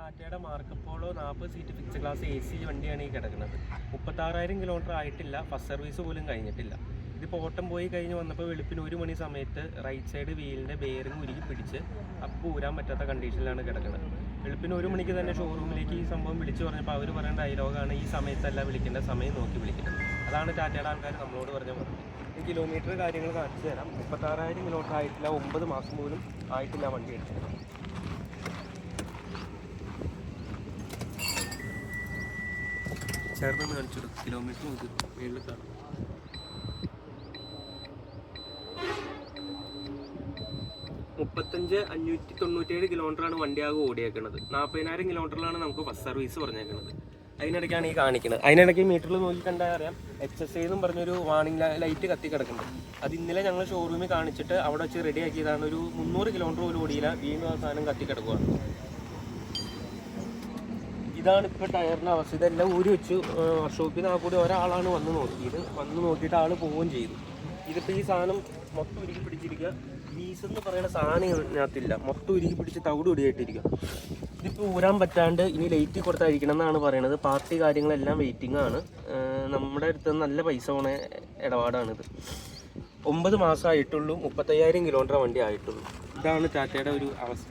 ടാറ്റയുടെ മാർക്കപ്പോളോ 40 seat fix class AC വണ്ടിയാണ് ഈ കിടക്കുന്നത്. 36,000 കിലോമീറ്റർ ആയിട്ടില്ല, ഫസ്റ്റ് സർവീസ് പോലും കഴിഞ്ഞിട്ടില്ല. ഇതിപ്പോൾ ഓട്ടം പോയി കഴിഞ്ഞ് വന്നപ്പോൾ വെളുപ്പിന് 1 മണി സമയത്ത് റൈറ്റ് സൈഡ് വീലിൻ്റെ ബെയറിംഗ് ഉരുകി പിടിച്ച് അപ്പോൾ ഊരാൻ പറ്റാത്ത കണ്ടീഷനിലാണ് കിടക്കുന്നത്. വെളുപ്പിന് 1 മണിക്ക് തന്നെ ഷോറൂമിലേക്ക് ഈ സംഭവം വിളിച്ചു പറഞ്ഞപ്പോൾ അവർ പറയുന്ന ഡയലോഗാണ്, ഈ സമയത്തല്ല വിളിക്കേണ്ട, സമയം നോക്കി വിളിക്കുന്നത്. അതാണ് ടാറ്റയുടെ ആൾക്കാർ നമ്മളോട് പറഞ്ഞത്. ഈ കിലോമീറ്റർ കാര്യങ്ങൾ കാണിച്ചു തരാം. 36,000 കിലോമീറ്റർ ആയിട്ടില്ല, 9 മാസം പോലും ആയിട്ടില്ല വണ്ടി എടുത്തത്. ചേർന്ന് കാണിച്ചു കിലോമീറ്റർ നോക്കി മേളിൽ കാണും. 35,597 കിലോമീറ്ററാണ് വണ്ടിയാകെ ഓടിയേക്കുന്നത്. 40,000 കിലോമീറ്ററിലാണ് നമുക്ക് ഫസ്റ്റ് സർവീസ് പറഞ്ഞേക്കുന്നത്. അതിനിടയ്ക്കാണ് ഈ കാണിക്കുന്നത്. അതിനിടയ്ക്ക് മീറ്ററിൽ നോക്കി കണ്ടാൽ അറിയാം HSA എന്നും പറഞ്ഞൊരു വാർണിംഗ് ലൈറ്റ് കത്തി കിടക്കുന്നുണ്ട്. അത് ഇന്നലെ ഞങ്ങൾ ഷോറൂമിൽ കാണിച്ചിട്ട് അവിടെ വെച്ച് റെഡിയാക്കിയതാണ്. ഒരു 300 കിലോമീറ്റർ പോലും ഓടിയില്ല, വീണ്ടും ആ സാധനം കത്തി കിടക്കുകയാണ്. ഇതാണ് ഇപ്പോൾ ടയറിൻ്റെ അവസ്ഥ. ഇതെല്ലാം ഊരി വെച്ചു. വർക്ക്ഷോപ്പിൽ നിന്ന് കൂടി ഒരാളാണ് വന്ന് നോക്കിയത്. വന്ന് നോക്കിയിട്ട് ആൾ പോവുകയും ചെയ്തു. ഇതിപ്പോൾ ഈ സാധനം മൊത്തം ഉരുക്കി പിടിച്ചിരിക്കുക. വീസ് എന്ന് പറയുന്ന സാധനം ഇതിനകത്തില്ല, മൊത്തം ഉരുക്കി പിടിച്ച് തവിട് ഒടിയായിട്ടിരിക്കുക. ഇതിപ്പോൾ ഊരാൻ പറ്റാണ്ട് ഇനി ലൈറ്റ് കൊടുത്തായിരിക്കണം എന്നാണ് പറയുന്നത്. പാർട്ടി കാര്യങ്ങളെല്ലാം വെയിറ്റിംഗ് ആണ്. നമ്മുടെ അടുത്ത് നല്ല പൈസ പോണ ഇടപാടാണിത്. 9 മാസം ആയിട്ടുള്ളൂ, 35,000 കിലോമീറ്റർ വണ്ടി ആയിട്ടുള്ളൂ. ഇതാണ് ടാറ്റയുടെ ഒരു അവസ്ഥ.